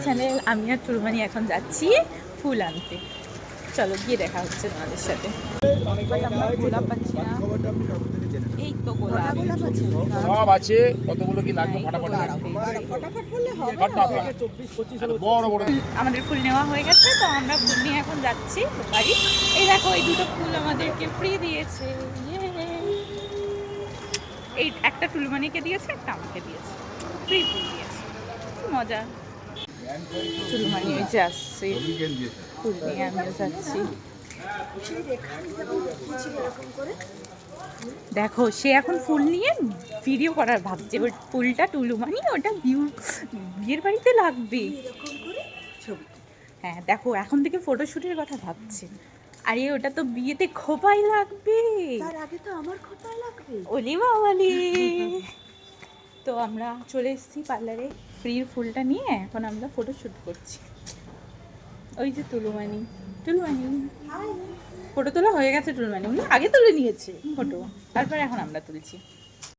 Channel. আমি আর টুরমানি এখন যাচ্ছি ফুল আনতে। চলো গিয়ে দেখা হচ্ছে তোমাদের সাথে। আমরা গোলাপ পাচ্ছি না, এই তো গোলাপ সব আছে। কতগুলো কি লাগবে ফটাফট বড় বড়। আমাদের ফুল নেওয়া হয়ে গেছে, তো আমরা ফুল নিয়ে এখন যাচ্ছি বাড়ি। এই দেখো এই দুটো ফুল আমাদেরকে ফ্রি দিয়েছে। এই একটা টুলমানিকে দিয়েছে, একটা আমাকে দিয়েছে, ফ্রি ফুল দিয়েছে। মজা। টুলমানি ওই যে আসছে, ফুল নিয়ে আমিও যাচ্ছি। দেখো সে এখন ফুল নিয়ে ভিডিও করার ভাবছে। ওই ফুলটা টুলুমানি, ওটা বিয়ের বাড়িতে লাগবে। হ্যাঁ দেখো এখন থেকে ফটোশুটের কথা ভাবছে। আরে ওটা তো বিয়েতে খোপাই লাগবে, তার আগে তো আমার খোপাই লাগবে। ওলি বাবালি। তো আমরা চলে এসেছি পার্লারে ফ্রির ফুলটা নিয়ে, এখন আমরা ফটোশুট করছি। ওই যে টুলুমানি, টুলুমানি ফটো তোলা হয়ে গেছে। টুলুমানি আগে তুলে নিয়েছে ফটো, তারপর এখন আমরা তুলছি।